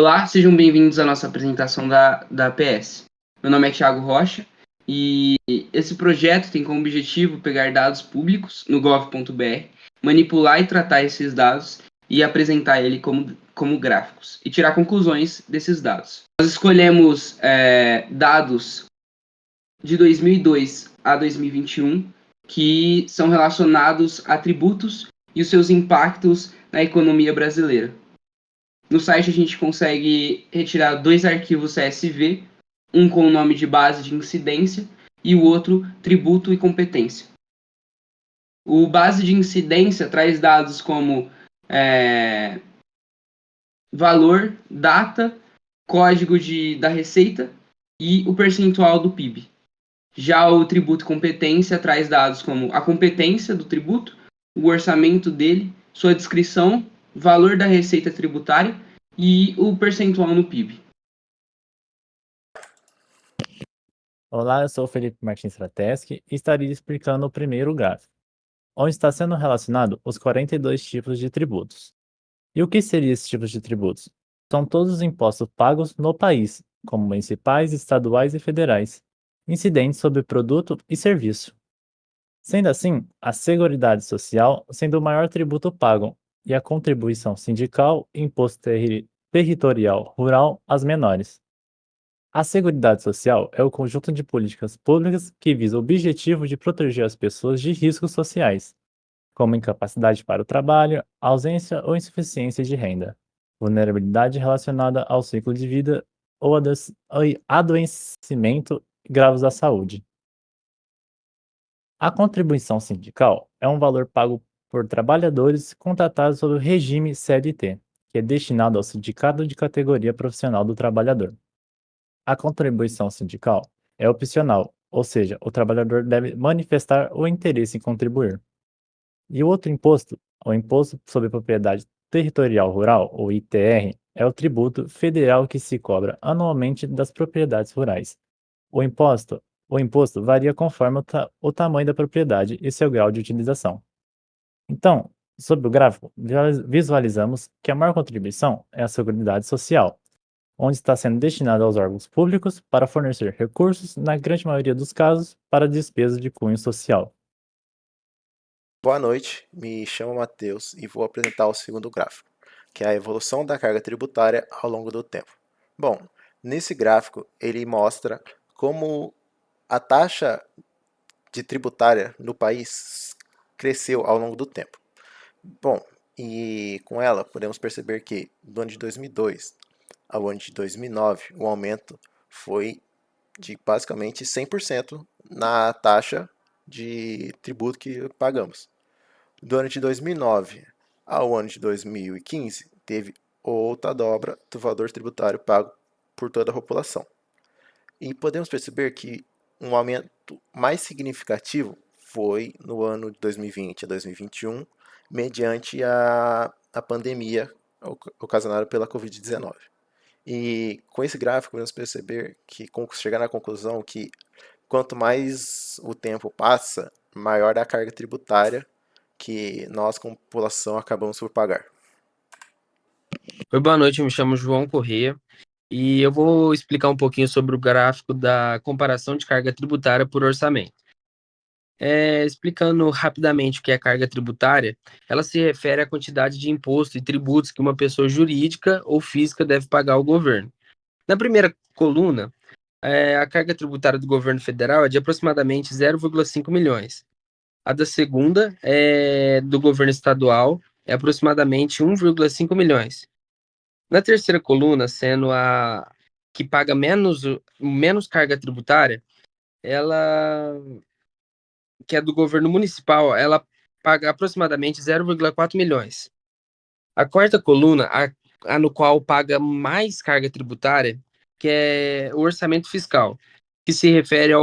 Olá, sejam bem-vindos à nossa apresentação da APS. Meu nome é Thiago Rocha e esse projeto tem como objetivo pegar dados públicos no gov.br, manipular e tratar esses dados e apresentar ele como gráficos e tirar conclusões desses dados. Nós escolhemos dados de 2002 a 2021 que são relacionados a tributos e os seus impactos na economia brasileira. No site a gente consegue retirar dois arquivos CSV, um com o nome de base de incidência e o outro tributo e competência. O base de incidência traz dados como valor, data, código da receita e o percentual do PIB. Já o tributo e competência traz dados como a competência do tributo, o orçamento dele, sua descrição, valor da receita tributária e o percentual no PIB. Olá, eu sou o Felipe Martins Frateschi e estaria explicando o primeiro gráfico, onde está sendo relacionado os 42 tipos de tributos. E o que seriam esses tipos de tributos? São todos os impostos pagos no país, como municipais, estaduais e federais, incidentes sobre produto e serviço. Sendo assim, a Seguridade Social sendo o maior tributo pago e a contribuição sindical e imposto territorial rural as menores. A Seguridade Social é o conjunto de políticas públicas que visa o objetivo de proteger as pessoas de riscos sociais, como incapacidade para o trabalho, ausência ou insuficiência de renda, vulnerabilidade relacionada ao ciclo de vida ou adoecimento graves da saúde. A contribuição sindical é um valor pago por trabalhadores contratados sob o regime CLT, que é destinado ao sindicato de categoria profissional do trabalhador. A contribuição sindical é opcional, ou seja, o trabalhador deve manifestar o interesse em contribuir. E o outro imposto, o Imposto sobre Propriedade Territorial Rural, ou ITR, é o tributo federal que se cobra anualmente das propriedades rurais. O imposto varia conforme o tamanho da propriedade e seu grau de utilização. Então, sob o gráfico, visualizamos que a maior contribuição é a Seguridade Social, onde está sendo destinado aos órgãos públicos para fornecer recursos, na grande maioria dos casos, para despesas de cunho social. Boa noite, me chamo Matheus e vou apresentar o segundo gráfico, que é a evolução da carga tributária ao longo do tempo. Bom, nesse gráfico ele mostra como a taxa de tributária no país cresceu ao longo do tempo. Bom, e com ela podemos perceber que do ano de 2002 ao ano de 2009 o aumento foi de basicamente 100% na taxa de tributo que pagamos. Do ano de 2009 ao ano de 2015, teve outra dobra do valor tributário pago por toda a população. E podemos perceber que um aumento mais significativo foi no ano de 2020 a 2021, mediante a pandemia ocasionada pela Covid-19. E com esse gráfico, podemos perceber que chegar na conclusão que quanto mais o tempo passa, maior é a carga tributária que nós, como população, acabamos por pagar. Oi, boa noite, eu me chamo João Corrêa e eu vou explicar um pouquinho sobre o gráfico da comparação de carga tributária por orçamento. Explicando rapidamente o que é carga tributária, ela se refere à quantidade de imposto e tributos que uma pessoa jurídica ou física deve pagar ao governo. Na primeira coluna, a carga tributária do governo federal é de aproximadamente 0,5 milhões. A da segunda, do governo estadual, é aproximadamente 1,5 milhões. Na terceira coluna, sendo a que paga menos carga tributária, ela, que é do governo municipal, ela paga aproximadamente 0,4 milhões. A quarta coluna, a no qual paga mais carga tributária, que é o orçamento fiscal, que se refere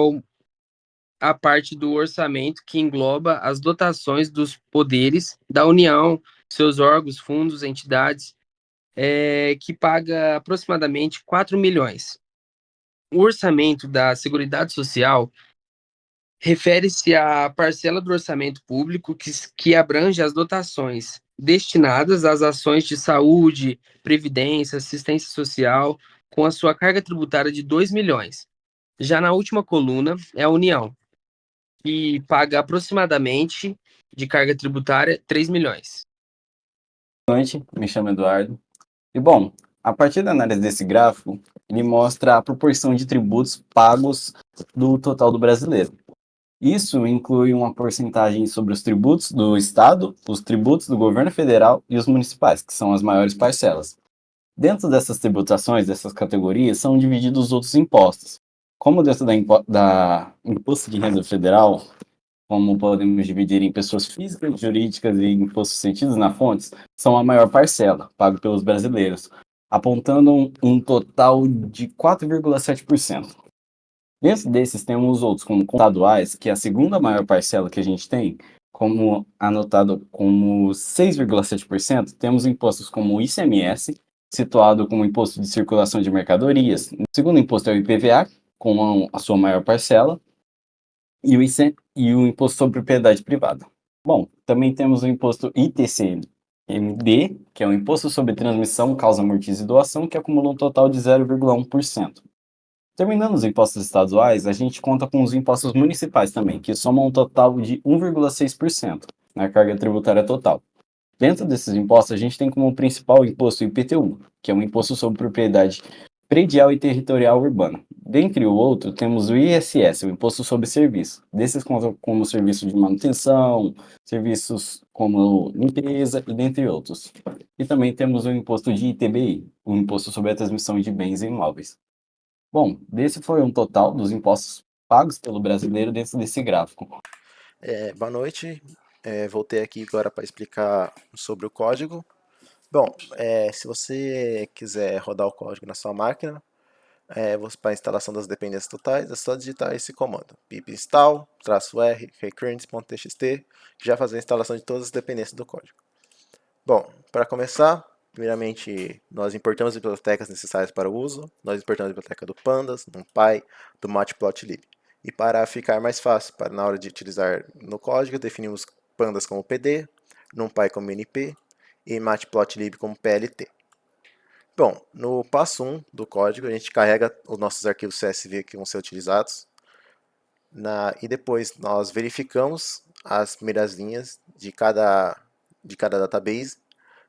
à parte do orçamento que engloba as dotações dos poderes da União, seus órgãos, fundos, entidades, que paga aproximadamente 4 milhões. O orçamento da Seguridade Social refere-se à parcela do orçamento público que abrange as dotações destinadas às ações de saúde, previdência, assistência social, com a sua carga tributária de 2 milhões. Já na última coluna é a União, que paga aproximadamente de carga tributária 3 milhões. Boa noite, me chamo Eduardo. E bom, a partir da análise desse gráfico, ele mostra a proporção de tributos pagos do total do brasileiro. Isso inclui uma porcentagem sobre os tributos do Estado, os tributos do governo federal e os municipais, que são as maiores parcelas. Dentro dessas tributações, dessas categorias, são divididos os outros impostos. Como dentro da imposto de renda federal, como podemos dividir em pessoas físicas, jurídicas e impostos sentidos na fontes, são a maior parcela, pago pelos brasileiros, apontando um total de 4,7%. Dentro desses, temos outros, como estaduais, que é a segunda maior parcela que a gente tem, como anotado como 6,7%, temos impostos como o ICMS, situado como imposto de circulação de mercadorias. O segundo imposto é o IPVA, com a sua maior parcela, e o imposto sobre propriedade privada. Bom, também temos o imposto ITCMD, que é o imposto sobre transmissão, causa, amortiza e doação, que acumula um total de 0,1%. Terminando os impostos estaduais, a gente conta com os impostos municipais também, que somam um total de 1,6% na carga tributária total. Dentro desses impostos, a gente tem como principal imposto o IPTU, que é um imposto sobre propriedade predial e territorial urbana. Dentre o outro, temos o ISS, o imposto sobre serviço. Desses conta como serviço de manutenção, serviços como limpeza e dentre outros. E também temos o imposto de ITBI, o imposto sobre a transmissão de bens e imóveis. Bom, desse foi um total dos impostos pagos pelo brasileiro dentro desse gráfico. Boa noite, voltei aqui agora para explicar sobre o código. Bom, se você quiser rodar o código na sua máquina, para a instalação das dependências totais, é só digitar esse comando, pip install, -r, recurrents.txt, que já faz a instalação de todas as dependências do código. Bom, para começar, primeiramente, nós importamos as bibliotecas necessárias para o uso. Nós importamos a biblioteca do Pandas, do NumPy, do Matplotlib. E para ficar mais fácil, na hora de utilizar no código, definimos Pandas como PD, NumPy como NP e Matplotlib como PLT. Bom, no passo 1 do código, a gente carrega os nossos arquivos CSV que vão ser utilizados. E depois nós verificamos as primeiras linhas de cada database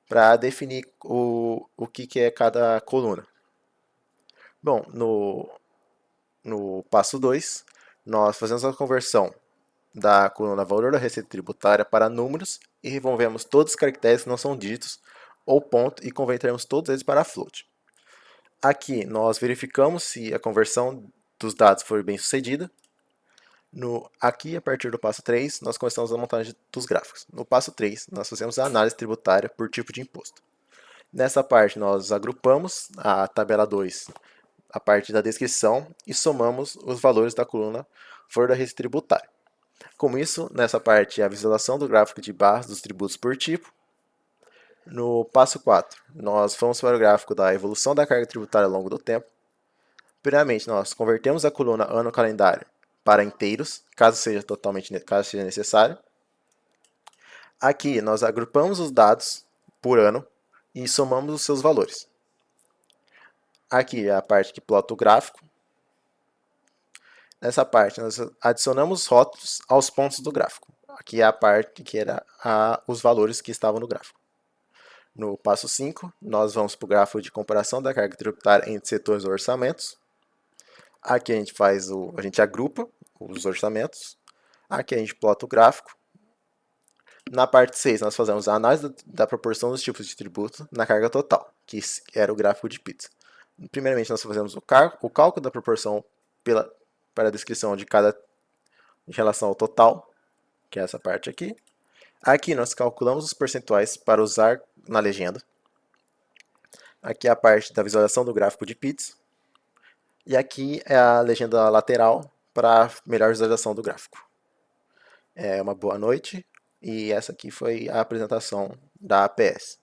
para definir o que é cada coluna. Bom, no passo 2, nós fazemos a conversão da coluna valor da receita tributária para números e removemos todos os caracteres que não são dígitos ou ponto e converteremos todos eles para float. Aqui nós verificamos se a conversão dos dados foi bem sucedida. Aqui, a partir do passo 3, nós começamos a montagem dos gráficos. No passo 3, nós fazemos a análise tributária por tipo de imposto. Nessa parte, nós agrupamos a tabela 2 a parte da descrição e somamos os valores da coluna valor da receita tributária. Com isso, nessa parte, a visualização do gráfico de barras dos tributos por tipo. No passo 4, nós vamos para o gráfico da evolução da carga tributária ao longo do tempo. Primeiramente, nós convertemos a coluna ano calendário para inteiros, caso seja necessário. Aqui nós agrupamos os dados por ano e somamos os seus valores. Aqui é a parte que plota o gráfico. Nessa parte nós adicionamos rótulos aos pontos do gráfico. Aqui é a parte que era os valores que estavam no gráfico. No passo 5, nós vamos para o gráfico de comparação da carga tributária entre setores ou orçamentos. Aqui a gente agrupa os orçamentos. Aqui a gente plota o gráfico. Na parte 6, nós fazemos a análise da proporção dos tipos de tributo na carga total, que era o gráfico de pizza. Primeiramente, nós fazemos o cálculo da proporção para a descrição de cada em relação ao total, que é essa parte aqui. Aqui nós calculamos os percentuais para usar na legenda. Aqui é a parte da visualização do gráfico de pizza. E aqui é a legenda lateral para melhor visualização do gráfico. Uma boa noite e essa aqui foi a apresentação da APS.